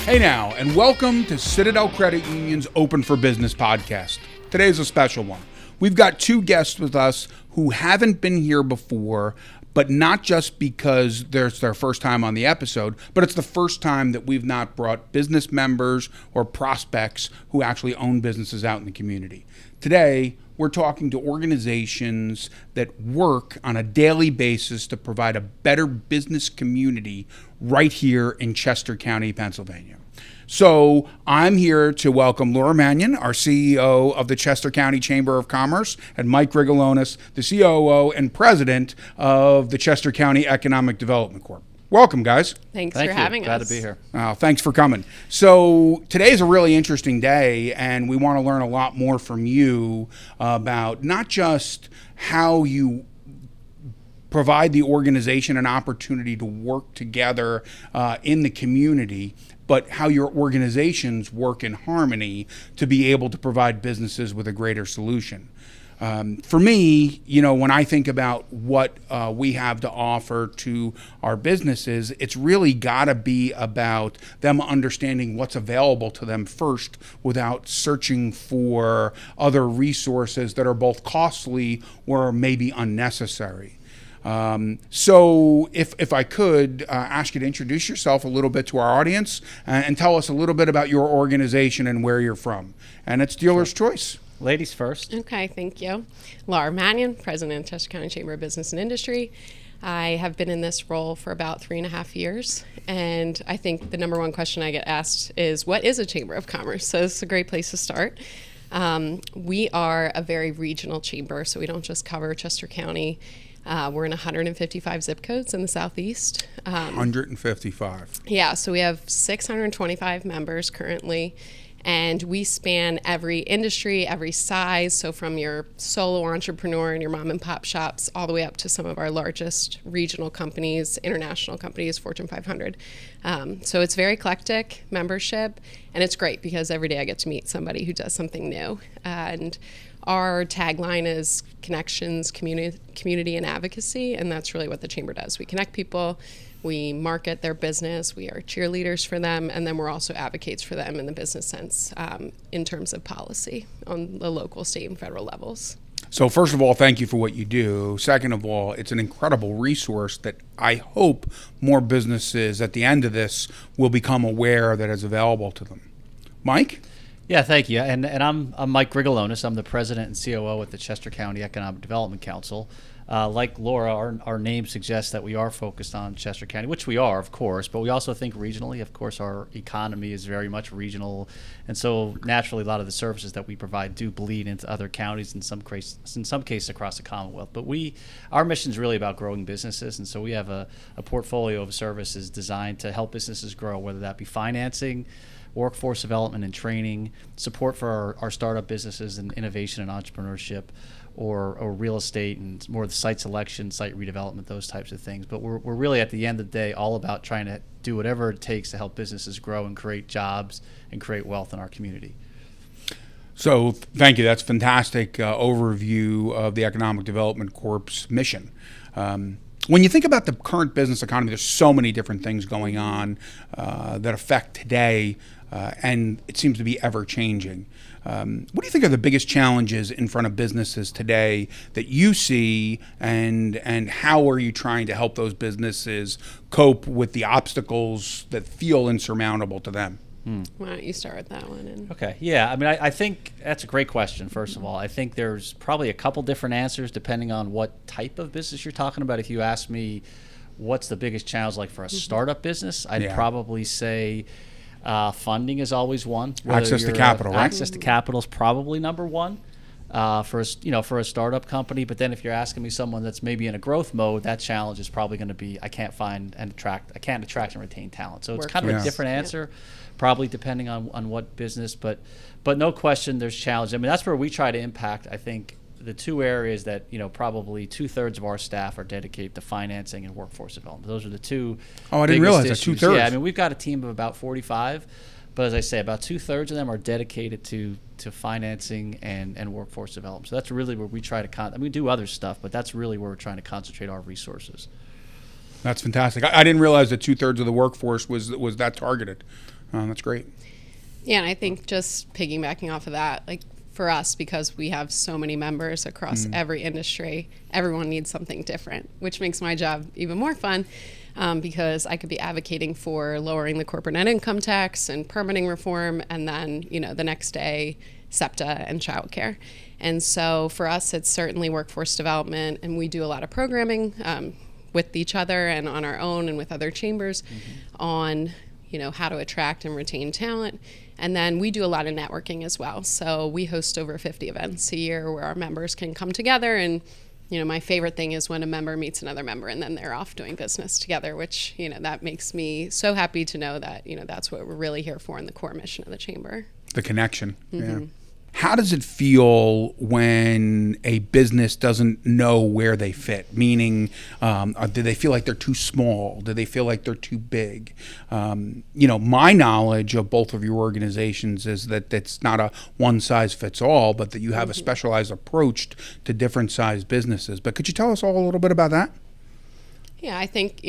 Hey now, and welcome to Citadel Credit Union's Open for Business podcast. Today's a special one. We've got two guests with us who haven't been here before, but not just because it's their first time on the episode, but it's the first time that we've not brought business members or prospects who actually own businesses out in the community. Today, we're talking to organizations that work on a daily basis to provide a better business community right here in Chester County, Pennsylvania. So I'm here to welcome Laura Manion, our CEO of the Chester County Chamber of Commerce, and Mike Grigalonis, the COO and president of the Chester County Economic Development Corp. Welcome, guys. Thanks for having us. Glad to be here. Thanks for coming. So today's a really interesting day, and we want to learn a lot more from you about not just how you provide the organization an opportunity to work together in the community, but how your organizations work in harmony to be able to provide businesses with a greater solution. For me, when I think about what we have to offer to our businesses, it's really got to be about them understanding what's available to them first without searching for other resources that are both costly or maybe unnecessary. So if I could ask you to introduce yourself a little bit to our audience and tell us a little bit about your organization and where you're from. And it's dealer's choice. Ladies first. Okay, thank you. Laura Manion, President of Chester County Chamber of Business and Industry. I have been in this role for about 3.5 years, and I think the number one question I get asked is, what is a Chamber of Commerce? So it's a great place to start. We are a very regional chamber, so we don't just cover Chester County. We're in 155 zip codes in the Southeast. 155. Yeah, so we have 625 members currently, and we span every industry, every size. So from your solo entrepreneur and your mom and pop shops all the way up to some of our largest regional companies, international companies, Fortune 500. So it's very eclectic membership, and it's great because every day I get to meet somebody who does something new. And our tagline is connections, community, and advocacy, and that's really what the Chamber does. We connect people, we market their business, we are cheerleaders for them, and then we're also advocates for them in the business sense in terms of policy on the local, state, and federal levels. So first of all, thank you for what you do. Second of all, it's an incredible resource that I hope more businesses at the end of this will become aware that is available to them. Mike? Yeah, thank you. And I'm Mike Grigalonis. I'm the president and COO at the Chester County Economic Development Council. Like Laura, our name suggests that we are focused on Chester County, which we are, of course, but we also think regionally. Of course, our economy is very much regional, and so naturally a lot of the services that we provide do bleed into other counties, in some cases across the Commonwealth. But our mission is really about growing businesses, and so we have a portfolio of services designed to help businesses grow, whether that be financing, workforce development and training, support for our startup businesses and innovation and entrepreneurship, or real estate and more of the site selection, site redevelopment, those types of things. But we're really at the end of the day all about trying to do whatever it takes to help businesses grow and create jobs and create wealth in our community. So thank you. That's a fantastic overview of the Economic Development Corp's mission. When you think about the current business economy, there's so many different things going on that affect today, and it seems to be ever changing. What do you think are the biggest challenges in front of businesses today that you see, and how are you trying to help those businesses cope with the obstacles that feel insurmountable to them? Why don't you start with that one? Okay. Yeah. I mean, I think that's a great question, first of all. I think there's probably a couple different answers depending on what type of business you're talking about. If you ask me what's the biggest challenge like for a startup business, I'd probably say funding is always one. Access to capital, right? Access to capital is probably number one for a startup company. But then if you're asking me someone that's maybe in a growth mode, that challenge is probably going to be I can't attract and retain talent. So it's kind of a different answer. Probably depending on what business, but no question there's challenge. I mean, that's where we try to impact, I think, the two areas that, probably 2/3 of our staff are dedicated to financing and workforce development. Those are the two. Oh, I didn't realize that, 2/3. Yeah, I mean, we've got a team of about 45, but as I say, about 2/3 of them are dedicated to financing and workforce development. So that's really where we try to we do other stuff, but that's really where we're trying to concentrate our resources. That's fantastic. I didn't realize that 2/3 of the workforce was that targeted. That's great. Yeah, and I think just piggybacking off of that, like for us, because we have so many members across every industry, everyone needs something different, which makes my job even more fun. Because I could be advocating for lowering the corporate net income tax and permitting reform, and then, the next day, SEPTA and childcare. And so for us, it's certainly workforce development, and we do a lot of programming with each other and on our own and with other chambers on, how to attract and retain talent. And then we do a lot of networking as well. So we host over 50 events a year where our members can come together. And my favorite thing is when a member meets another member and then they're off doing business together, which, that makes me so happy to know that, that's what we're really here for in the core mission of the chamber. The connection. Yeah. How does it feel when a business doesn't know where they fit? Meaning, do they feel like they're too small? Do they feel like they're too big? My knowledge of both of your organizations is that it's not a one size fits all, but that you have a specialized approach to different size businesses. But could you tell us all a little bit about that? Yeah, I think,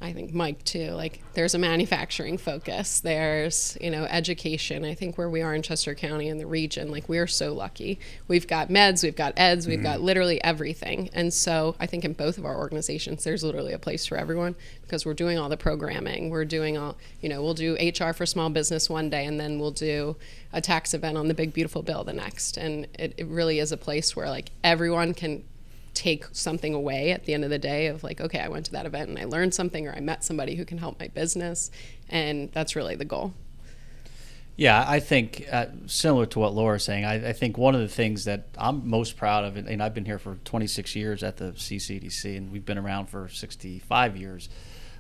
I think Mike too, like there's a manufacturing focus, there's, education. I think where we are in Chester County and the region, like we're so lucky. We've got meds, we've got eds, we've got literally everything. And so I think in both of our organizations, there's literally a place for everyone because we're doing all the programming. We're doing all, we'll do HR for small business one day and then we'll do a tax event on the big beautiful bill the next. And it really is a place where like everyone can take something away at the end of the day of like, okay, I went to that event and I learned something or I met somebody who can help my business. And that's really the goal. Yeah, I think similar to what Laura's saying, I think one of the things that I'm most proud of, and I've been here for 26 years at the CCDC and we've been around for 65 years.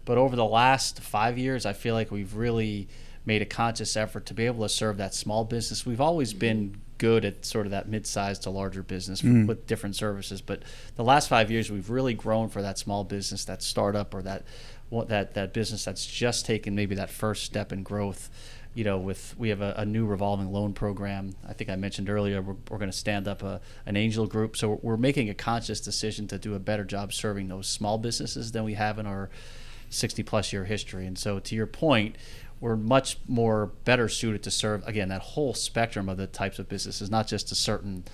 But over the last 5 years, I feel like we've really made a conscious effort to be able to serve that small business. We've always been good at sort of that mid-sized to larger business with different services, but the last 5 years we've really grown for that small business, that startup, or that business that's just taken maybe that first step in growth. We have a new revolving loan program. I think I mentioned earlier we're going to stand up an angel group, so we're making a conscious decision to do a better job serving those small businesses than we have in our 60-plus year history. And so to your point, we're much more better suited to serve, again, that whole spectrum of the types of businesses, not just a certain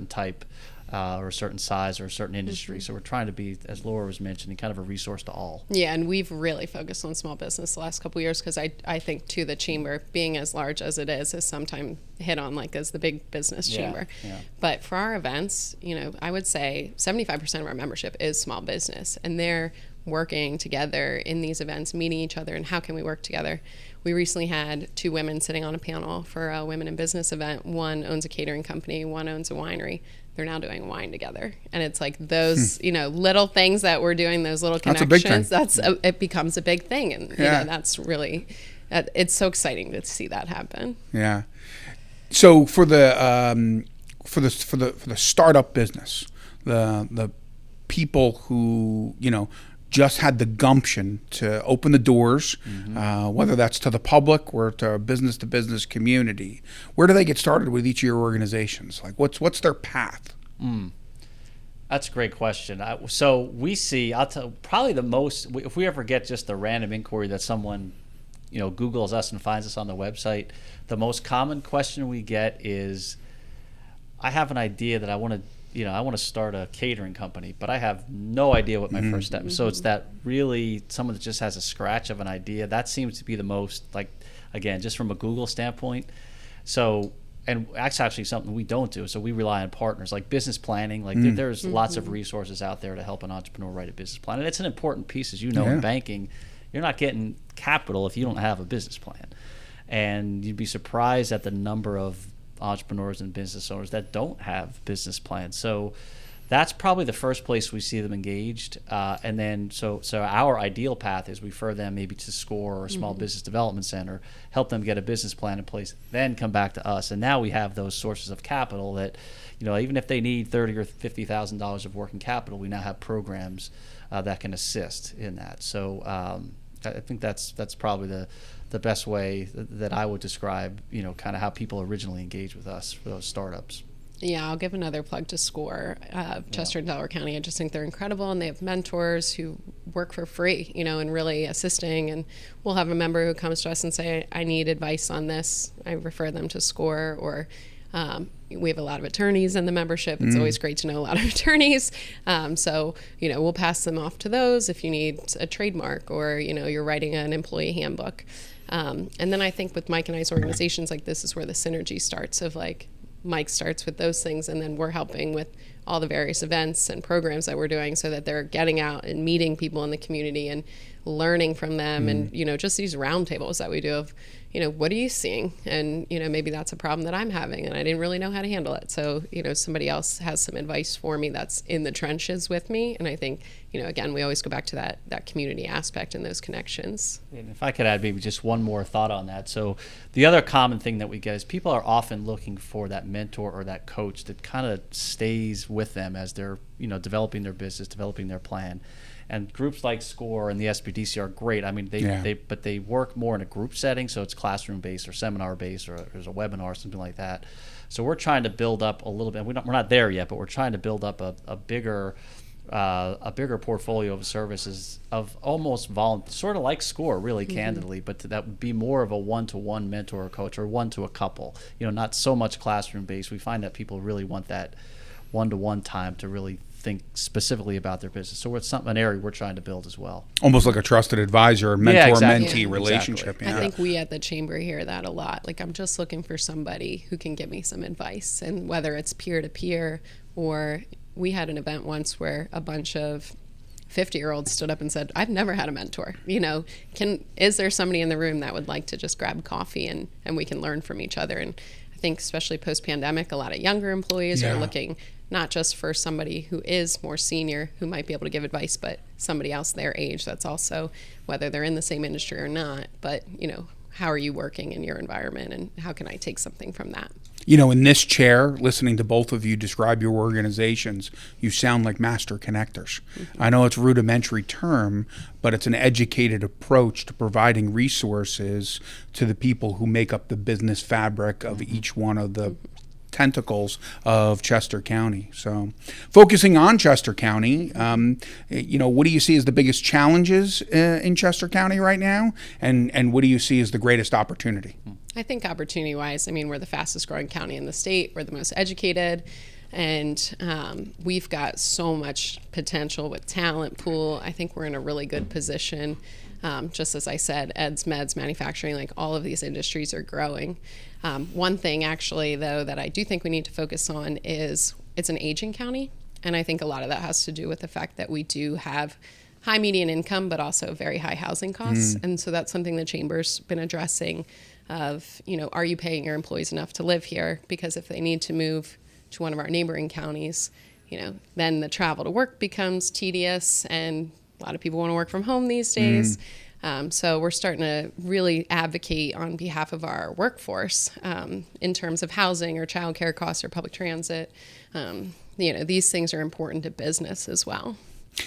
type or a certain size or a certain industry. So we're trying to be, as Laura was mentioning, kind of a resource to all. Yeah, and we've really focused on small business the last couple of years because I think, too, the chamber, being as large as it is sometimes hit on like as the big business chamber. Yeah. But for our events, I would say 75% of our membership is small business, and they're working together in these events, meeting each other, and how can we work together. We recently had 2 women sitting on a panel for a women in business event. One owns a catering company, one owns a winery. They're now doing wine together. And it's like those, little things that we're doing, those little connections, it becomes a big thing. And that's really, it's so exciting to see that happen. Yeah. So for the startup business, the people who, just had the gumption to open the doors, whether that's to the public or to a business-to-business community. Where do they get started with each of your organizations? Like, what's their path? That's a great question. So we see, I'll tell probably the most, if we ever get just a random inquiry that someone, Googles us and finds us on the website, the most common question we get is, I have an idea that I want to start a catering company, but I have no idea what my first step is. So it's that really someone that just has a scratch of an idea. That seems to be the most, like, again, just from a Google standpoint. So, and that's actually something we don't do. So we rely on partners like business planning. Like there's lots of resources out there to help an entrepreneur write a business plan. And it's an important piece, as you know, in banking. You're not getting capital if you don't have a business plan. And you'd be surprised at the number of entrepreneurs and business owners that don't have business plans. So that's probably the first place we see them engaged. And then so our ideal path is we refer them maybe to SCORE or a small business development center, help them get a business plan in place, then come back to us. And now we have those sources of capital that, even if they need $30,000 or $50,000 of working capital, we now have programs that can assist in that. So I think that's probably the best way that I would describe, kind of how people originally engage with us for those startups. Yeah, I'll give another plug to SCORE. Chester and Delaware County, I just think they're incredible, and they have mentors who work for free, and really assisting. And we'll have a member who comes to us and say, I need advice on this. I refer them to SCORE, or we have a lot of attorneys in the membership. It's always great to know a lot of attorneys. So, we'll pass them off to those if you need a trademark, or, you're writing an employee handbook. And then I think with Mike and I's organizations, like, this is where the synergy starts of, like, Mike starts with those things, and then we're helping with all the various events and programs that we're doing, so that they're getting out and meeting people in the community and learning from them. And, just these roundtables that we do of, what are you seeing? And, maybe that's a problem that I'm having and I didn't really know how to handle it. So, somebody else has some advice for me that's in the trenches with me. And I think, again, we always go back to that community aspect and those connections. And if I could add maybe just one more thought on that. So the other common thing that we get is people are often looking for that mentor or that coach that kind of stays with them as they're, developing their business, developing their plan. And groups like SCORE and the SBDC are great. I mean, they work more in a group setting, so it's classroom based or seminar based, or there's a webinar, something like that. So we're trying to build up a little bit. We're not there yet, but we're trying to build up a bigger portfolio of services of almost sort of like SCORE, really, candidly, but that would be more of a one-to-one mentor or coach, or one to a couple. Not so much classroom based. We find that people really want that one-to-one time to really think specifically about their business. So it's an area we're trying to build as well. Almost like a trusted advisor, mentor-mentee relationship. Exactly. Yeah. I think we at the Chamber hear that a lot. Like, I'm just looking for somebody who can give me some advice, and whether it's peer-to-peer, or we had an event once where a bunch of 50-year-olds stood up and said, I've never had a mentor. Is there somebody in the room that would like to just grab coffee and we can learn from each other? And I think especially post-pandemic, a lot of younger employees are looking not just for somebody who is more senior who might be able to give advice, but somebody else their age that's also, whether they're in the same industry or not, but, how are you working in your environment, and how can I take something from that? In this chair, listening to both of you describe your organizations, you sound like master connectors. I know it's a rudimentary term, but it's an educated approach to providing resources to the people who make up the business fabric of each one of the tentacles of Chester County. So focusing on Chester County, what do you see as the biggest challenges in Chester County right now? And what do you see as the greatest opportunity? I think opportunity-wise, we're the fastest growing county in the state. We're the most educated. And we've got so much potential with talent pool. I think we're in a really good position. Just as I said, eds, meds, manufacturing, like all of these industries are growing. One thing actually, though, that I do think we need to focus on is it's an aging county. And I think a lot of that has to do with the fact that we do have high median income, but also very high housing costs. And so that's something the Chamber's been addressing of, are you paying your employees enough to live here? Because if they need to move to one of our neighboring counties, then the travel to work becomes tedious, and a lot of people want to work from home these days. So we're starting to really advocate on behalf of our workforce in terms of housing or childcare costs or public transit. These things are important to business as well.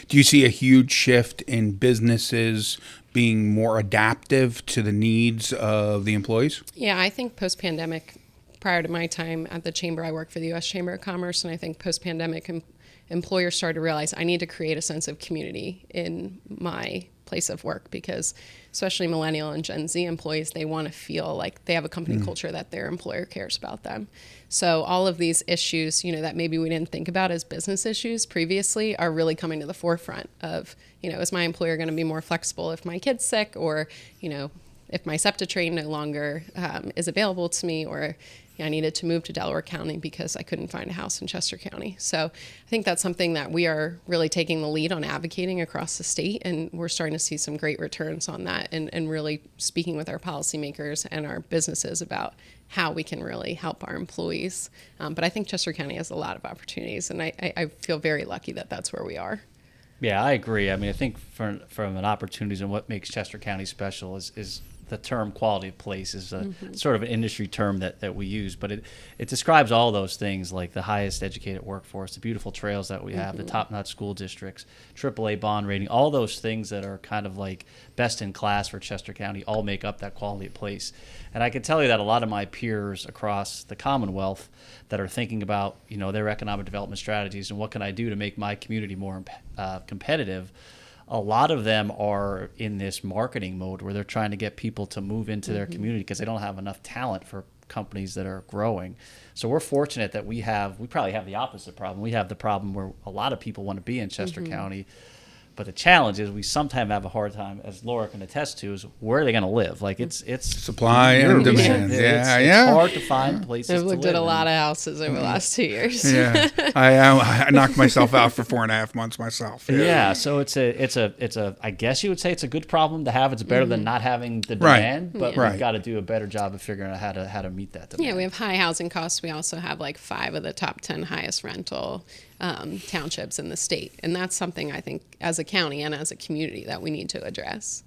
Do you see a huge shift in businesses being more adaptive to the needs of the employees? Yeah, I think post-pandemic, prior to my time at the Chamber, I worked for the U.S. Chamber of Commerce, and I think post-pandemic employers started to realize I need to create a sense of community in my place of work, because especially millennial and Gen Z employees, they want to feel like they have a company culture that their employer cares about them. So all of these issues, that maybe we didn't think about as business issues previously are really coming to the forefront of, is my employer going to be more flexible if my kid's sick, or, if my SEPTA train no longer is available to me, or I needed to move to Delaware County because I couldn't find a house in Chester County. So I think that's something that we are really taking the lead on advocating across the state, and we're starting to see some great returns on that, and really speaking with our policymakers and our businesses about how we can really help our employees. But I think Chester County has a lot of opportunities, and I feel very lucky that that's where we are. Yeah, I agree. I think from an opportunities and what makes Chester County special is the term quality of place is a sort of an industry term that we use, but it describes all those things, like the highest educated workforce, the beautiful trails that we have, the top-notch school districts, AAA bond rating, all those things that are kind of like best in class for Chester County all make up that quality of place. And I can tell you that a lot of my peers across the Commonwealth that are thinking about, their economic development strategies and what can I do to make my community more competitive, a lot of them are in this marketing mode where they're trying to get people to move into their community because they don't have enough talent for companies that are growing. So we're fortunate that we probably have the opposite problem. We have the problem where a lot of people want to be in Chester County. But the challenge is we sometimes have a hard time, as Laura can attest to, is where are they going to live? Like it's supply and demand. It's hard to find places. I've looked at a lot of houses over the last 2 years. Yeah, I knocked myself out for 4.5 months myself. Yeah, so it's a I guess you would say it's a good problem to have. It's better than not having the demand, but we've got to do a better job of figuring out how to meet that demand. Yeah, we have high housing costs. We also have like 5 of the top 10 highest rental townships in the state, and that's something I think as a county and as a community that we need to address.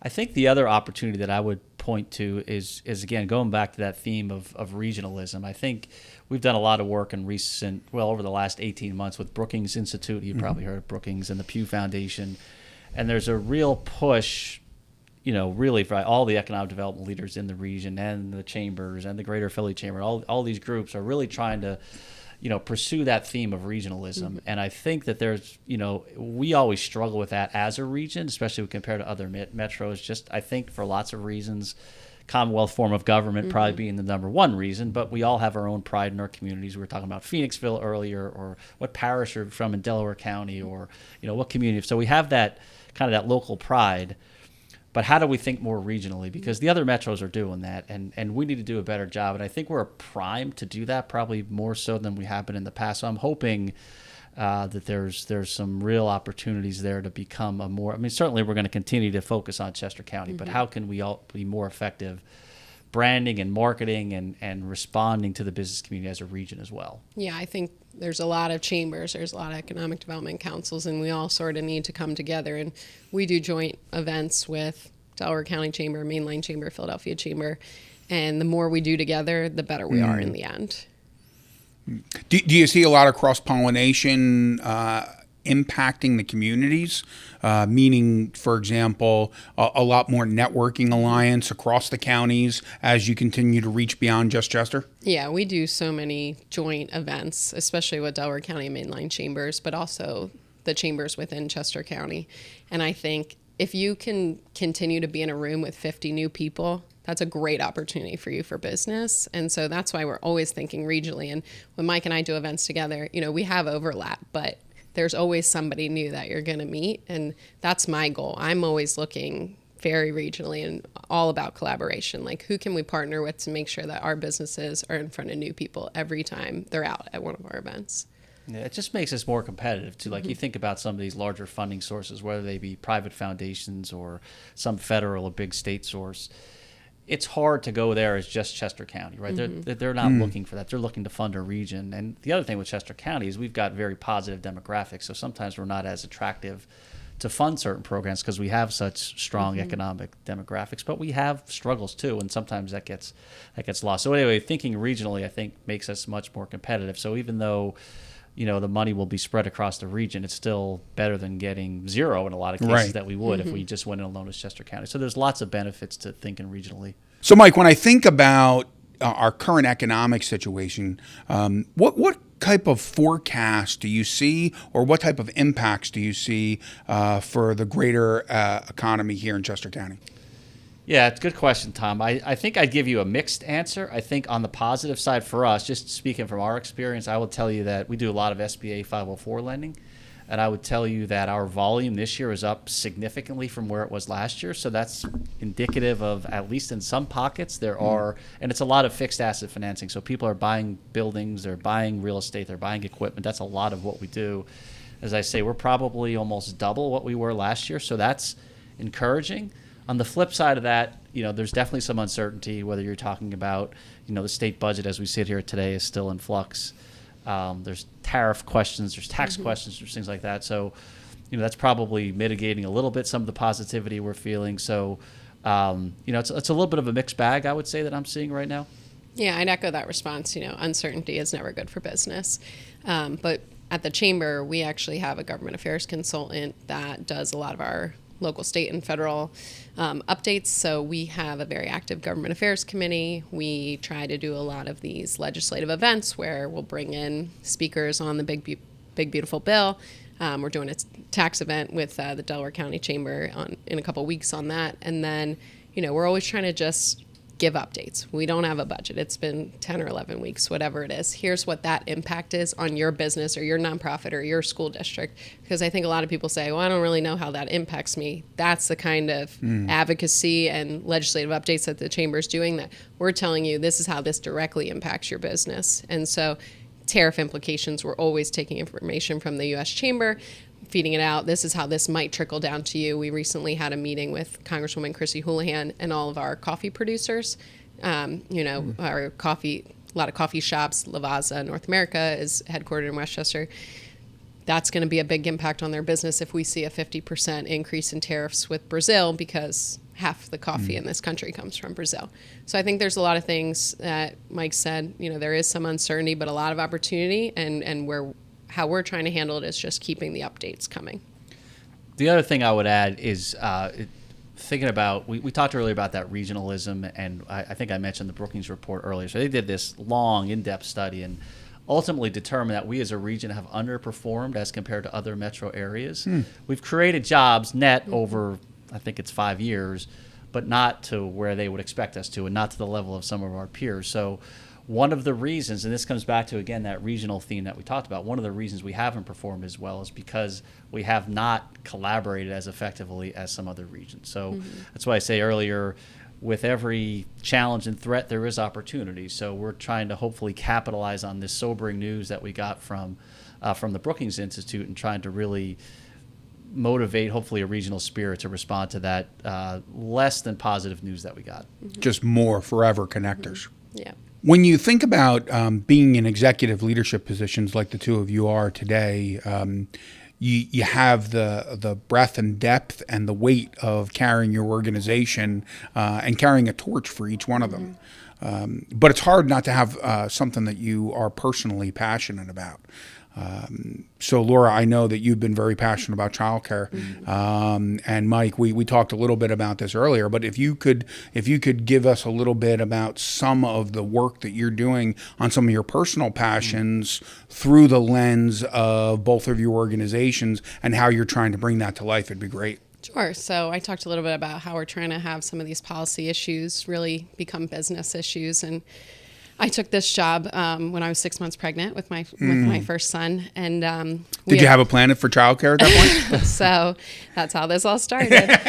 I think the other opportunity that I would point to is again going back to that theme of regionalism. I think we've done a lot of work in over the last 18 months with Brookings Institute. You've probably heard of Brookings and the Pew Foundation, and there's a real push, really for all the economic development leaders in the region and the chambers and the Greater Philly Chamber. All these groups are really trying to pursue that theme of regionalism. And I think that there's, we always struggle with that as a region, especially compared to other metros. Just, I think for lots of reasons, Commonwealth form of government probably being the number one reason, but we all have our own pride in our communities. We were talking about Phoenixville earlier, or what parish you're from in Delaware County, or, what community. So we have that kind of that local pride. But how do we think more regionally? Because the other metros are doing that, and we need to do a better job. And I think we're primed to do that, probably more so than we have been in the past. So I'm hoping that there's some real opportunities there to become a more. I mean, certainly we're going to continue to focus on Chester County, but how can we all be more effective branding and marketing and responding to the business community as a region as well? Yeah, I think there's a lot of chambers, there's a lot of economic development councils, and we all sort of need to come together. And we do joint events with Delaware County Chamber, Mainline Chamber, Philadelphia Chamber. And the more we do together, the better we are in the end. Do you see a lot of cross-pollination impacting the communities? Meaning, for example, a lot more networking alliance across the counties as you continue to reach beyond just Chester? Yeah, we do so many joint events, especially with Delaware County Mainline Chambers, but also the chambers within Chester County. And I think if you can continue to be in a room with 50 new people, that's a great opportunity for you for business. And so that's why we're always thinking regionally. And when Mike and I do events together, we have overlap, but there's always somebody new that you're going to meet. And that's my goal. I'm always looking very regionally and all about collaboration. Like, who can we partner with to make sure that our businesses are in front of new people every time they're out at one of our events? Yeah, it just makes us more competitive too. Like you think about some of these larger funding sources, whether they be private foundations or some federal or big state source. It's hard to go there as just Chester County, right? They're not looking for that. They're looking to fund a region. And the other thing with Chester County is we've got very positive demographics. So sometimes we're not as attractive to fund certain programs because we have such strong economic demographics, but we have struggles too, and sometimes that gets lost. So anyway, thinking regionally, I think, makes us much more competitive. So even though the money will be spread across the region, it's still better than getting zero in a lot of cases that we would if we just went in alone as Chester County. So there's lots of benefits to thinking regionally. So, Mike, when I think about our current economic situation, what type of forecast do you see, or what type of impacts do you see for the greater economy here in Chester County? Yeah, it's a good question, Tom. I think I'd give you a mixed answer. I think on the positive side for us, just speaking from our experience, I will tell you that we do a lot of SBA 504 lending. And I would tell you that our volume this year is up significantly from where it was last year. So that's indicative of, at least in some pockets, there are, and it's a lot of fixed asset financing. So people are buying buildings, they're buying real estate, they're buying equipment. That's a lot of what we do. As I say, we're probably almost double what we were last year. So that's encouraging. On the flip side of that, there's definitely some uncertainty, whether you're talking about, the state budget as we sit here today is still in flux. There's tariff questions, there's tax questions, there's things like that. So, that's probably mitigating a little bit some of the positivity we're feeling. So, it's a little bit of a mixed bag, I would say, that I'm seeing right now. Yeah, I'd echo that response. Uncertainty is never good for business. But at the Chamber, we actually have a government affairs consultant that does a lot of our local, state, and federal updates. So we have a very active government affairs committee. We try to do a lot of these legislative events where we'll bring in speakers on the big beautiful bill. We're doing a tax event with the Delaware County Chamber in a couple weeks on that. And then, we're always trying to just give updates. We don't have a budget. It's been 10 or 11 weeks, whatever it is. Here's what that impact is on your business or your nonprofit or your school district. Because I think a lot of people say, well, I don't really know how that impacts me. That's the kind of advocacy and legislative updates that the chamber is doing, that we're telling you this is how this directly impacts your business. And so tariff implications, we're always taking information from the U.S. Chamber, feeding it out. This is how this might trickle down to you. We recently had a meeting with Congresswoman Chrissy Houlihan and all of our coffee producers. Our coffee, a lot of coffee shops, Lavazza North America is headquartered in Westchester. That's going to be a big impact on their business if we see a 50% increase in tariffs with Brazil, because half the coffee in this country comes from Brazil. So I think there's a lot of things that Mike said. There is some uncertainty, but a lot of opportunity, and how we're trying to handle it is just keeping the updates coming. The other thing I would add is thinking about, we talked earlier about that regionalism, and I think I mentioned the Brookings report earlier. So they did this long, in-depth study and ultimately determined that we as a region have underperformed as compared to other metro areas. We've created jobs net over, I think it's 5 years, but not to where they would expect us to, and not to the level of some of our peers. So one of the reasons, and this comes back to, again, that regional theme that we talked about, one of the reasons we haven't performed as well is because we have not collaborated as effectively as some other regions. So that's why I say earlier, with every challenge and threat, there is opportunity. So we're trying to hopefully capitalize on this sobering news that we got from the Brookings Institute, and trying to really motivate, hopefully, a regional spirit to respond to that less than positive news that we got. Just more forever connectors. Yeah. When you think about being in executive leadership positions like the two of you are today, you have the breadth and depth and the weight of carrying your organization and carrying a torch for each one of them. But it's hard not to have something that you are personally passionate about. So Laura, I know that you've been very passionate about childcare, and Mike, we talked a little bit about this earlier. But if you could give us a little bit about some of the work that you're doing on some of your personal passions through the lens of both of your organizations and how you're trying to bring that to life, it'd be great. Sure. So I talked a little bit about how we're trying to have some of these policy issues really become business issues. And I took this job when I was 6 months pregnant with my first son, and did you have a plan for childcare at that point? So that's how this all started.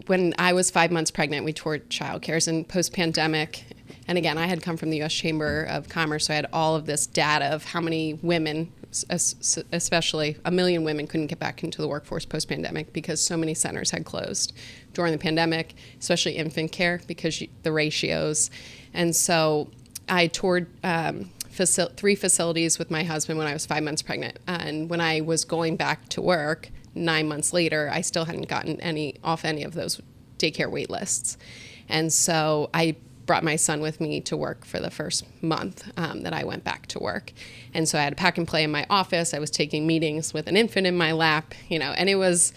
When I was 5 months pregnant, we toured childcares, and post-pandemic. And again, I had come from the U.S. Chamber of Commerce, so I had all of this data of how many women, especially 1 million women, couldn't get back into the workforce post-pandemic because so many centers had closed during the pandemic, especially infant care, because the ratios. And so I toured 3 facilities with my husband when I was 5 months pregnant. And when I was going back to work 9 months later, I still hadn't gotten off any of those daycare wait lists. And so I brought my son with me to work for the first month that I went back to work. And so I had to pack and play in my office. I was taking meetings with an infant in my lap, and it was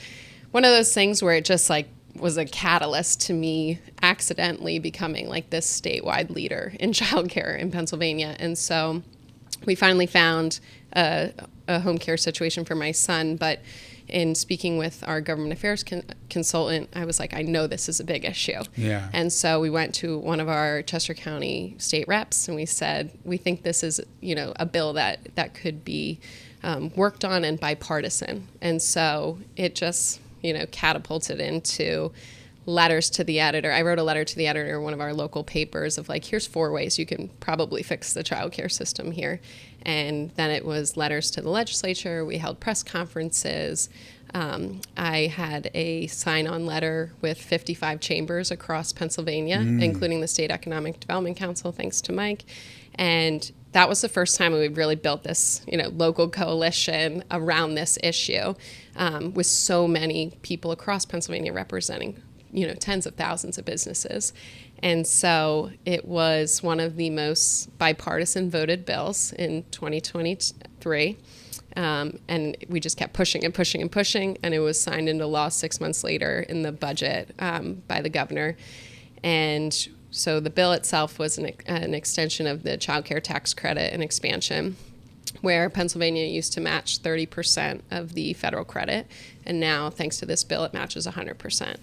one of those things where it just was a catalyst to me accidentally becoming this statewide leader in childcare in Pennsylvania. And so we finally found a home care situation for my son. But in speaking with our government affairs consultant, I was like, I know this is a big issue. Yeah. And so we went to one of our Chester County state reps and we said, we think this is, a bill that could be worked on and bipartisan. And so it just catapulted into letters to the editor. I wrote a letter to the editor of one of our local papers of here's 4 ways you can probably fix the childcare system here. And then it was letters to the legislature. We held press conferences. I had a sign-on letter with 55 chambers across Pennsylvania, including the State Economic Development Council, thanks to Mike. And that was the first time we really built this, local coalition around this issue, with so many people across Pennsylvania representing, tens of thousands of businesses. And so it was one of the most bipartisan voted bills in 2023. And we just kept pushing and pushing and pushing. And it was signed into law 6 months later in the budget by the governor. And so the bill itself was an extension of the child care tax credit and expansion. where Pennsylvania used to match 30% of the federal credit, and now, thanks to this bill, it matches 100%.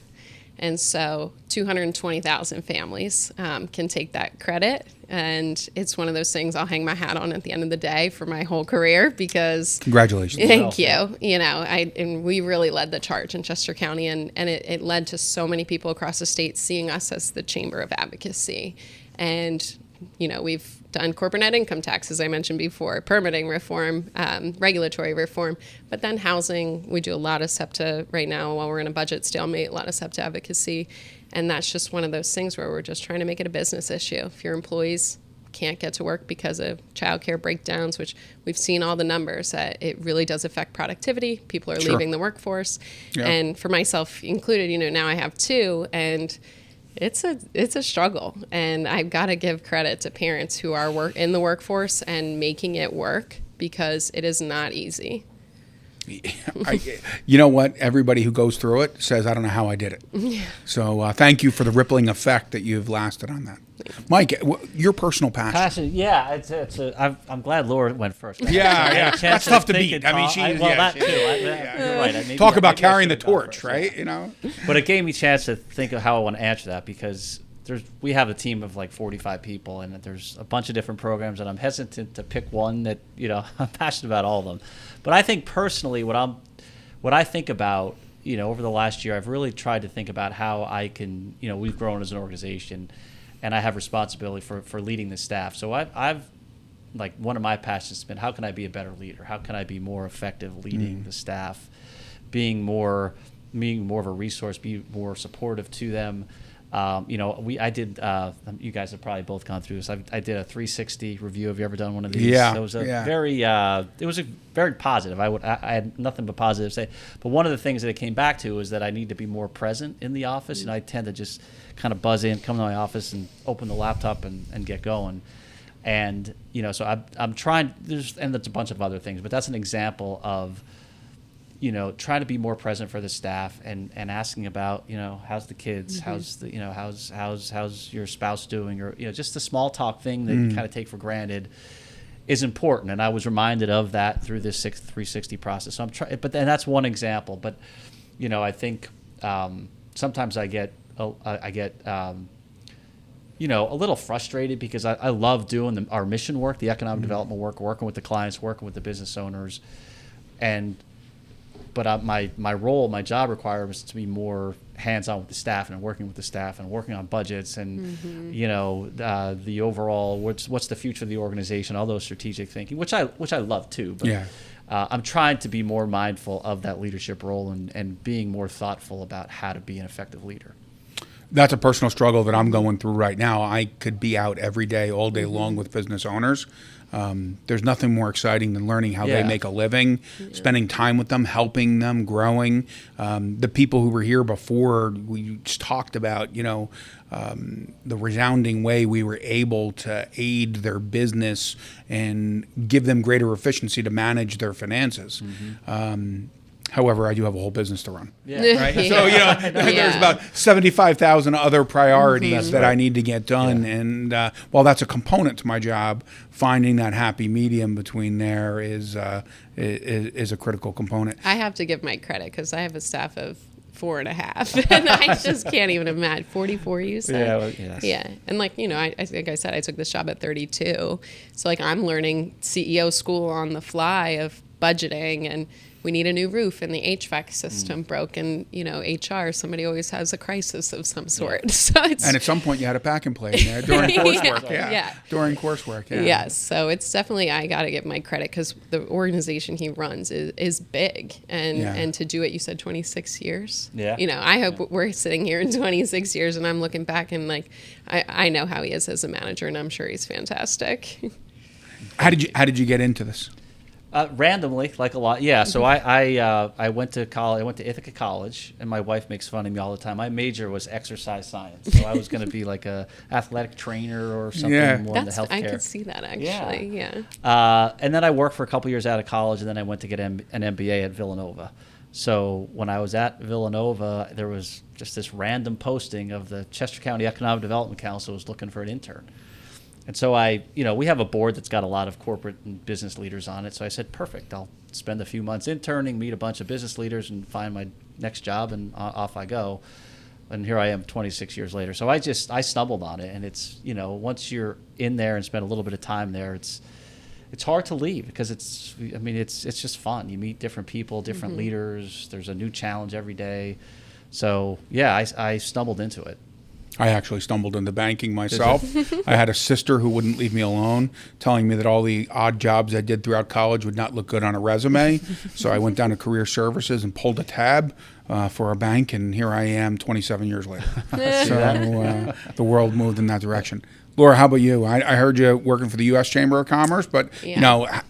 And so 220,000 families can take that credit. And it's one of those things I'll hang my hat on at the end of the day for my whole career, because Congratulations. thank you. You know, and we really led the charge in Chester County, and it led to so many people across the state seeing us as the chamber of advocacy. And, you know, we've done corporate net income tax, as I mentioned before, permitting reform, regulatory reform, but then housing. We do a lot of SEPTA right now while we're in a budget stalemate, a lot of SEPTA advocacy. And that's just one of those things where we're just trying to make it a business issue. If your employees can't get to work because of childcare breakdowns, which we've seen all the numbers, that it really does affect productivity. People are leaving the workforce. Yeah. And for myself included, you know, now I have two, and it's a struggle, and I've got to give credit to parents who are in the workforce and making it work, because it is not easy. You know what? Everybody who goes through it says, I don't know how I did it. Yeah. So thank you for the rippling effect that you've lasted on that. Mike, your personal passion. Yeah, I'm glad Laura went first. Yeah. That's tough to beat. I mean, that too. You're right. Talk about carrying the torch, right? You know. But it gave me a chance to think of how I want to answer that, because we have a team of like 45 people, and there's a bunch of different programs, and I'm hesitant to pick one that, you know, I'm passionate about all of them. But I think personally, what I think about, you know, over the last year, I've really tried to think about how I can, you know, we've grown as an organization, and I have responsibility for leading the staff. So I've like, one of my passions has been, how can I be a better leader? How can I be more effective leading the staff, being more of a resource, be more supportive to them. You know, I did. You guys have probably both gone through this. I did a 360 review. Have you ever done one of these? Yeah. It was very. It was a very positive. I had nothing but positive to say. But one of the things that it came back to is that I need to be more present in the office, and I tend to just kind of buzz in, come to my office, and open the laptop and get going. And you know, so I'm trying. There's a bunch of other things, but that's an example of, you know, trying to be more present for the staff and asking about, you know, how's the kids, how's the, you know, how's your spouse doing, or, you know, just the small talk thing that you kind of take for granted is important. And I was reminded of that through this 360 process. So I'm trying, but then that's one example. But, you know, I think sometimes I get you know, a little frustrated, because I love doing our mission work, the economic development work, working with the clients, working with the business owners, but my role, my job requires to be more hands-on with the staff, and working with the staff, and working on budgets, and you know, the overall what's the future of the organization, all those strategic thinking, which I love too. But I'm trying to be more mindful of that leadership role, and being more thoughtful about how to be an effective leader. That's a personal struggle that I'm going through right now. I could be out every day, all day long with business owners. There's nothing more exciting than learning how they make a living, spending time with them, helping them, growing. The people who were here before, we just talked about, you know, the resounding way we were able to aid their business and give them greater efficiency to manage their finances. However, I do have a whole business to run. Right? So, you know, there's about 75,000 other priorities that I need to get done. And while that's a component to my job, finding that happy medium between there is a critical component. I have to give Mike credit, because I have a staff of 4.5, and I just can't even imagine. 44, you said? Yeah. And like, you know, I think I said I took this job at 32. So like, I'm learning CEO school on the fly of budgeting, and we need a new roof, and the HVAC system broke, and, you know, HR, somebody always has a crisis of some sort. So it's, and at some point you had a pack and play in there during coursework. During coursework. Yes. So it's definitely, I got to give Mike credit, because the organization he runs is big, and to do it, you said 26 years. Yeah. You know, I hope we're sitting here in 26 years, and I'm looking back, and like, I know how he is as a manager, and I'm sure he's fantastic. How did you get into this? Randomly, like a lot, yeah. So I went to college. I went to Ithaca College, and my wife makes fun of me all the time. My major was exercise science, so I was going to be like a athletic trainer or something more in the healthcare. I could see that actually. Yeah. And then I worked for a couple years out of college, and then I went to get an MBA at Villanova. So when I was at Villanova, there was just this random posting of the Chester County Economic Development Council was looking for an intern. And so we have a board that's got a lot of corporate and business leaders on it. So I said, perfect. I'll spend a few months interning, meet a bunch of business leaders, and find my next job, and off I go. And here I am 26 years later. So I stumbled on it, and it's, once you're in there and spend a little bit of time there, it's hard to leave, because it's just fun. You meet different people, different leaders. There's a new challenge every day. So yeah, I stumbled into it. I actually stumbled into banking myself. I had a sister who wouldn't leave me alone, telling me that all the odd jobs I did throughout college would not look good on a resume. So I went down to career services and pulled a tab for a bank, and here I am 27 years later. So the world moved in that direction. Laura, how about you? I heard you working for the U.S. Chamber of Commerce, but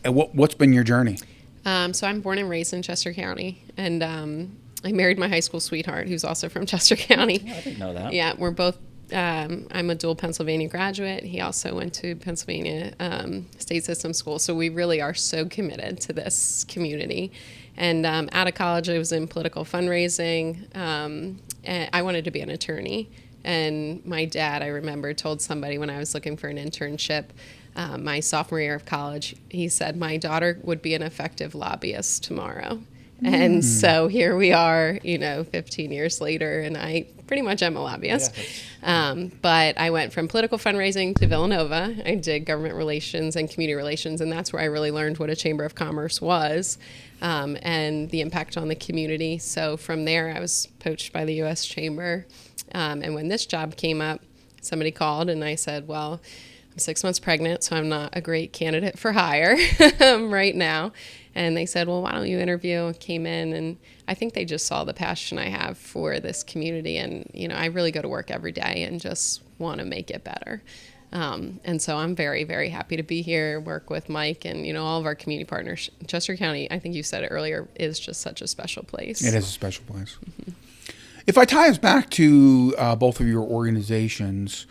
what's been your journey? So I'm born and raised in Chester County, and I married my high school sweetheart, who's also from Chester County. Oh, I didn't know that. Yeah, we're both. I'm a dual Pennsylvania graduate. He also went to Pennsylvania State System School. So we really are so committed to this community. And out of college, I was in political fundraising. And I wanted to be an attorney. And my dad, I remember, told somebody when I was looking for an internship, my sophomore year of college, he said, my daughter would be an effective lobbyist tomorrow. And so here we are, 15 years later, and I pretty much am a lobbyist. Yeah. But I went from political fundraising to Villanova. I did government relations and community relations, and that's where I really learned what a Chamber of Commerce was, and the impact on the community. So from there, I was poached by the U.S. Chamber. And when this job came up, somebody called, and I said, well, I'm 6 months pregnant, so I'm not a great candidate for hire right now. And they said, well, why don't you interview? Came in, and I think they just saw the passion I have for this community. And, I really go to work every day and just want to make it better. And so I'm very, very happy to be here, work with Mike and, all of our community partners. Chester County, I think you said it earlier, is just such a special place. It is a special place. Mm-hmm. If I tie us back to both of your organizations,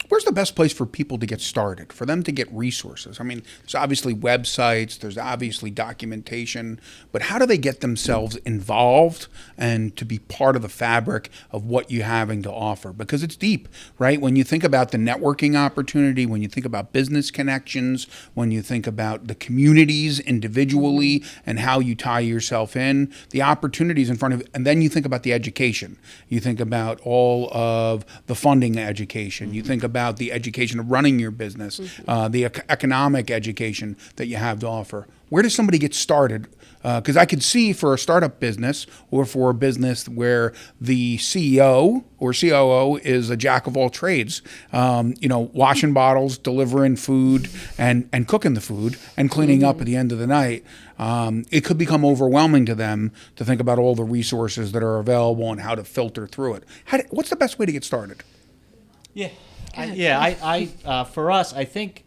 where's the best place for people to get started, for them to get resources? I mean, there's obviously websites, there's obviously documentation, but how do they get themselves involved and to be part of the fabric of what you're having to offer? Because it's deep, right? When you think about the networking opportunity, when you think about business connections, when you think about the communities individually and how you tie yourself in, the opportunities in front of you, and then you think about the education. You think about all of the funding education. You think about the education of running your business, the economic education that you have to offer. Where does somebody get started? Because I could see for a startup business or for a business where the CEO or COO is a jack of all trades, washing bottles, delivering food, and cooking the food and cleaning up at the end of the night, it could become overwhelming to them to think about all the resources that are available and how to filter through it. What's the best way to get started? Yeah. For us, I think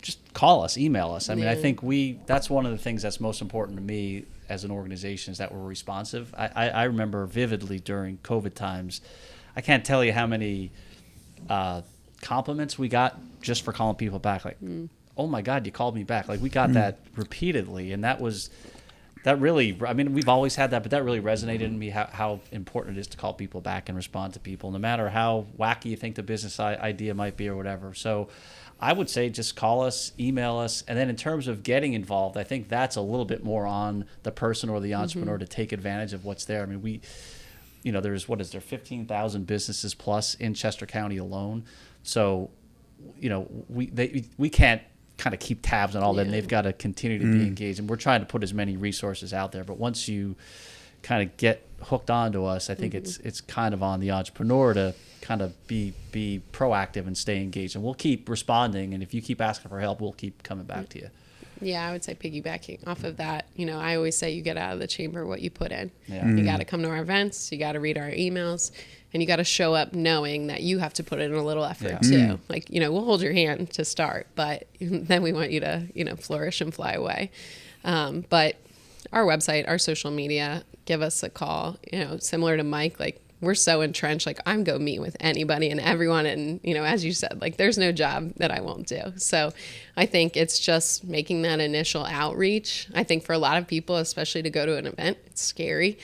just call us, email us. I mean, I think that's one of the things that's most important to me as an organization is that we're responsive. I remember vividly during COVID times, I can't tell you how many compliments we got just for calling people back. Like, oh my God, you called me back. Like we got that repeatedly. And that really, I mean, we've always had that, but that really resonated in me, how important it is to call people back and respond to people, no matter how wacky you think the business idea might be or whatever. So I would say just call us, email us. And then in terms of getting involved, I think that's a little bit more on the person or the entrepreneur to take advantage of what's there. I mean, there's 15,000 businesses plus in Chester County alone. So, we can't kind of keep tabs on all that, and they've got to continue to be engaged. And we're trying to put as many resources out there. But once you kind of get hooked onto us, I think it's kind of on the entrepreneur to kind of be proactive and stay engaged. And we'll keep responding. And if you keep asking for help, we'll keep coming back to you. Yeah, I would say piggybacking off of that, I always say you get out of the chamber what you put in. Yeah. You got to come to our events, you got to read our emails, and you got to show up knowing that you have to put in a little effort too. Like, we'll hold your hand to start, but then we want you to, flourish and fly away. But our website, our social media, give us a call, similar to Mike, like we're so entrenched, like I'm go meet with anybody and everyone. And, as you said, like there's no job that I won't do. So I think it's just making that initial outreach. I think for a lot of people, especially to go to an event, scary.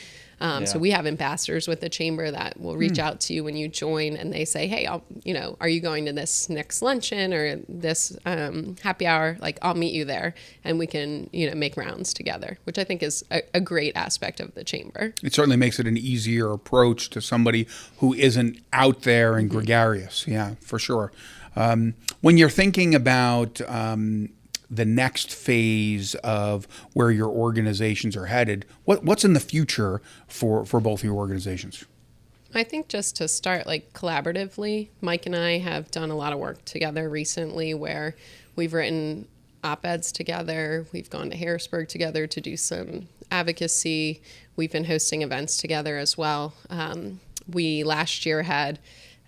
So we have ambassadors with the chamber that will reach out to you when you join, and they say, hey, are you going to this next luncheon or this happy hour? Like, I'll meet you there, and we can, make rounds together, which I think is a great aspect of the chamber. It certainly makes it an easier approach to somebody who isn't out there and gregarious. Yeah, for sure. When you're thinking about the next phase of where your organizations are headed, what's in the future for both your organizations? I think just to start, like, collaboratively, Mike and I have done a lot of work together recently where we've written op-eds together. We've gone to Harrisburg together to do some advocacy. We've been hosting events together as well. We last year had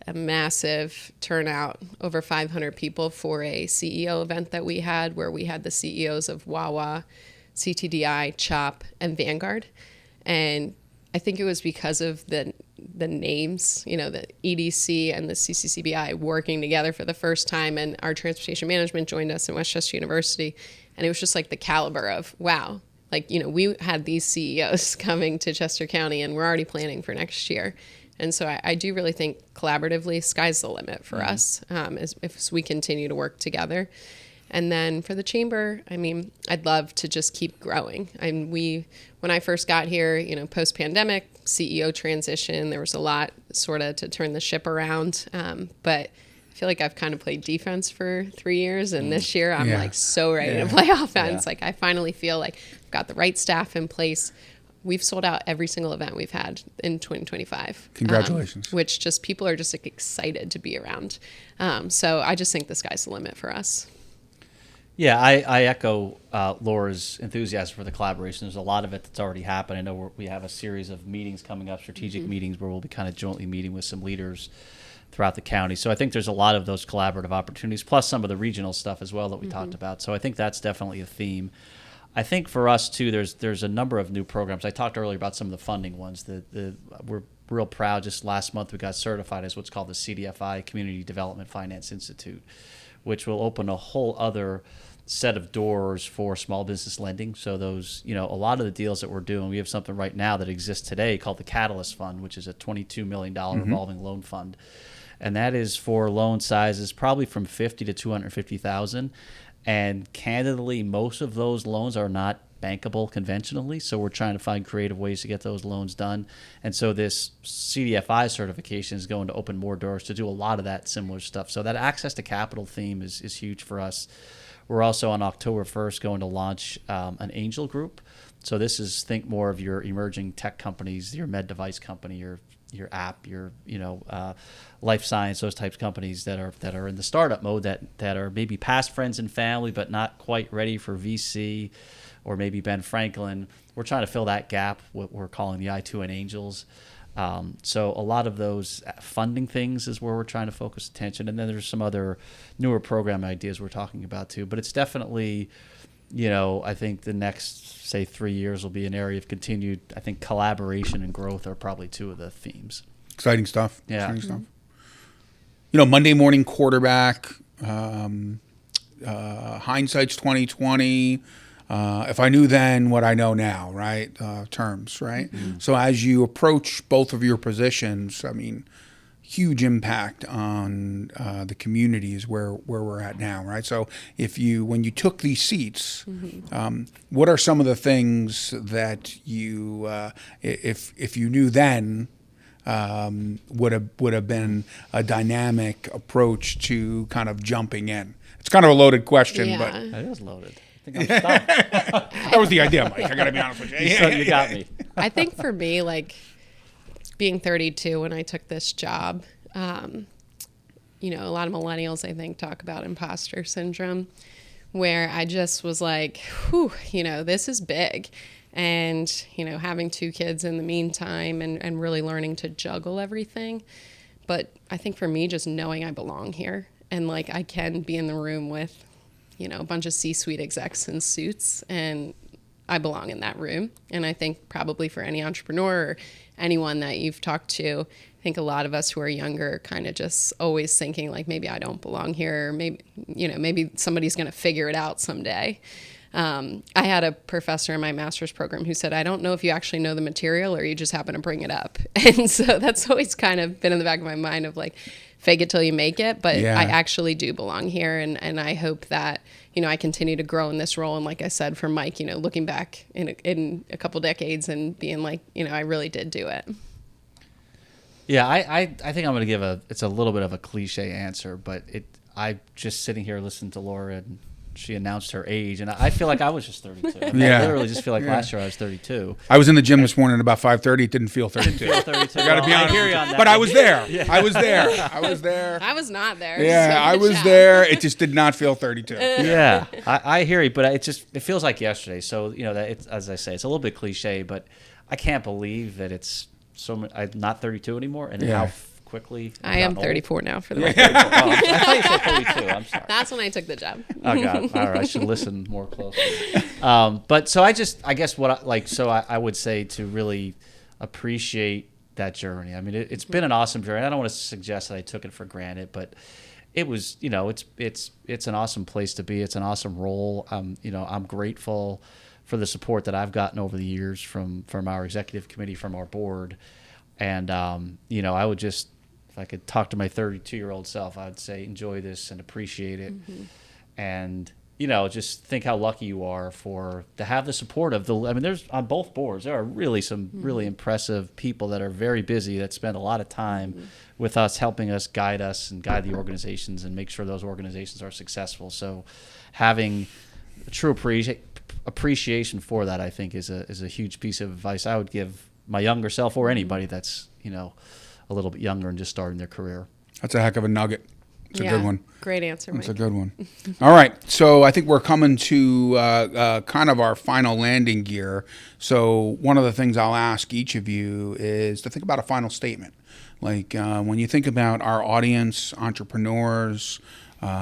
a massive turnout, over 500 people for a CEO event that we had, where we had the CEOs of Wawa, CTDI, CHOP, and Vanguard. And I think it was because of the names, the EDC and the CCCBI working together for the first time, and our transportation management joined us in Westchester University. And it was just like the caliber of, wow, like, we had these CEOs coming to Chester County, and we're already planning for next year. And so I do really think collaboratively, sky's the limit for us if we continue to work together. And then for the chamber, I'd love to just keep growing. When I first got here, post-pandemic, CEO transition, there was a lot sort of to turn the ship around. But I feel like I've kind of played defense for 3 years, and this year I'm like so ready to play offense. Like, I finally feel like I've got the right staff in place. We've sold out every single event we've had in 2025. Congratulations. Which just people are just like excited to be around. So I just think the sky's the limit for us. Yeah, I echo Laura's enthusiasm for the collaboration. There's a lot of it that's already happened. I know we have a series of meetings coming up, strategic meetings, where we'll be kind of jointly meeting with some leaders throughout the county. So I think there's a lot of those collaborative opportunities, plus some of the regional stuff as well that we talked about. So I think that's definitely a theme. I think for us too, there's a number of new programs. I talked earlier about some of the funding ones. We're real proud. Just last month we got certified as what's called the CDFI, Community Development Finance Institute, which will open a whole other set of doors for small business lending. So those, a lot of the deals that we're doing, we have something right now that exists today called the Catalyst Fund, which is a $22 million revolving loan fund, and that is for loan sizes probably from $50,000 to $250,000. And candidly, most of those loans are not bankable conventionally, so we're trying to find creative ways to get those loans done. And so this CDFI certification is going to open more doors to do a lot of that similar stuff. So that access to capital theme is huge for us. We're also on October 1st going to launch an angel group. So this is, think more of your emerging tech companies, your med device company, your app, your life science, those types of companies that are in the startup mode that are maybe past friends and family but not quite ready for VC or maybe Ben Franklin. We're trying to fill that gap, what we're calling the I2N Angels. So a lot of those funding things is where we're trying to focus attention. And then there's some other newer program ideas we're talking about too. But it's definitely, I think the next, say, 3 years will be an area of continued, I think, collaboration and growth are probably two of the themes. Exciting stuff. Yeah. Exciting stuff. Monday morning quarterback, hindsight's 2020. If I knew then what I know now, right? Terms, right? Mm-hmm. So as you approach both of your positions, huge impact on the communities where we're at now, right? So when you took these seats, what are some of the things that you, if you knew then, would have been a dynamic approach to kind of jumping in? It's kind of a loaded question, but it is loaded. I think I'm stuck. That was the idea, Mike. I got to be honest with you. You got me. I think for me, like, being 32 when I took this job, a lot of millennials, I think, talk about imposter syndrome, where I just was like, whew, this is big. And, having 2 kids in the meantime and really learning to juggle everything. But I think for me, just knowing I belong here and, like, I can be in the room with, a bunch of C-suite execs in suits, and I belong in that room. And I think probably for any entrepreneur or anyone that you've talked to, I think a lot of us who are younger are kind of just always thinking like, maybe I don't belong here, or maybe somebody's going to figure it out someday. I had a professor in my master's program who said, I don't know if you actually know the material or you just happen to bring it up. And so that's always kind of been in the back of my mind of like, fake it till you make it. But Yeah. I actually do belong here. And I hope that, I continue to grow in this role. And like I said, for Mike, looking back in a couple decades and being like, I really did do it. Yeah, I think I'm going to give it's a little bit of a cliche answer, but I just sitting here listening to Laura and she announced her age, and I feel like I was just 32. I literally just feel like last year I was 32. I was in the gym this morning at about 5:30. It didn't feel 32. I 32. I got to be honest. I hear you on that. But I was there. Yeah. I was there. I was there. I was not there. Yeah, so I good was job. there. It just did not feel 32. Yeah, I hear you, but it feels like yesterday. So that it's, as I say, it's a little bit cliche, but I can't believe that it's I'm not 32 anymore, and how quickly I am 34 now for the record. I thought you said 32. I'm sorry. That's when I took the job. Oh God! All right, I should listen more closely. But so I guess I would say to really appreciate that journey. I mean, it's been an awesome journey. I don't want to suggest that I took it for granted, but it was, it's an awesome place to be. It's an awesome role. I'm grateful for the support that I've gotten over the years from our executive committee, from our board, and I would just, if I could talk to my 32-year-old self, I'd say enjoy this and appreciate it, and just think how lucky you are to have the support of there's on both boards, there are really some really impressive people that are very busy, that spend a lot of time with us, helping us, guide the organizations and make sure those organizations are successful. So having a true appreciation for that, I think, is a huge piece of advice I would give my younger self, or anybody that's a little bit younger and just starting their career. That's a heck of a nugget. It's a good one. Great answer, Mike. It's a good one. All right. So I think we're coming to kind of our final landing gear. So one of the things I'll ask each of you is to think about a final statement. Like when you think about our audience, entrepreneurs,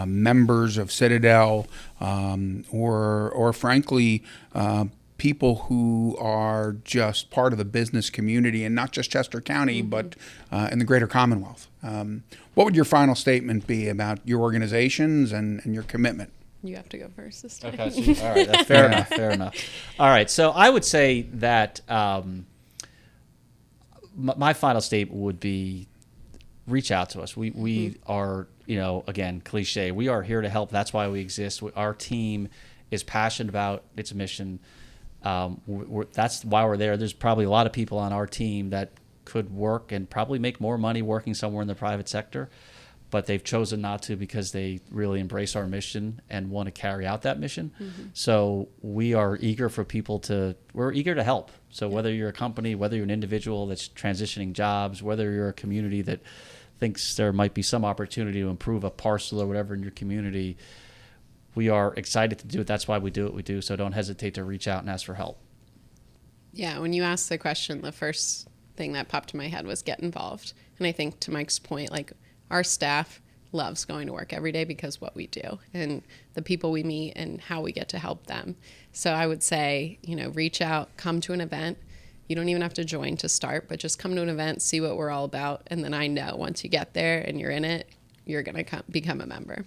members of Citadel, or frankly, people who are just part of the business community, and not just Chester County, but in the greater Commonwealth. What would your final statement be about your organizations and your commitment? You have to go first this time. Okay, so, all right, that's fair enough. Fair enough. All right, so I would say that my final statement would be, reach out to us. We are, again, cliche. We are here to help. That's why we exist. Our team is passionate about its mission. That's why we're there. There's probably a lot of people on our team that could work and probably make more money working somewhere in the private sector, but they've chosen not to because they really embrace our mission and want to carry out that mission. So we are eager for people we're eager to help. So whether you're a company, whether you're an individual that's transitioning jobs, whether you're a community that thinks there might be some opportunity to improve a parcel or whatever in your community, we are excited to do it. That's why we do what we do. So don't hesitate to reach out and ask for help. Yeah, when you asked the question, the first thing that popped in my head was get involved. And I think to Mike's point, like, our staff loves going to work every day because what we do and the people we meet and how we get to help them. So I would say, reach out, come to an event. You don't even have to join to start, but just come to an event, see what we're all about. And then I know once you get there and you're in it, you're going to become a member.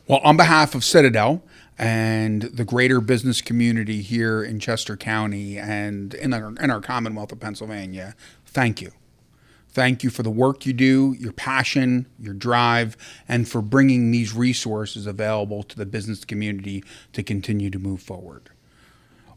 Well, on behalf of Citadel and the greater business community here in Chester County and in our Commonwealth of Pennsylvania, thank you. Thank you for the work you do, your passion, your drive, and for bringing these resources available to the business community to continue to move forward.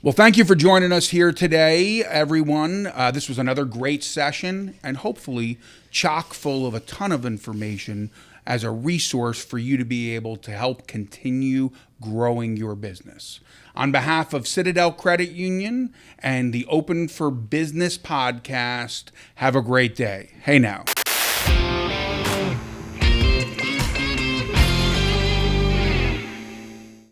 Well, thank you for joining us here today, everyone. This was another great session and hopefully chock full of a ton of information as a resource for you to be able to help continue growing your business. On behalf of Citadel Credit Union and the Open for Business podcast, have a great day. Hey now.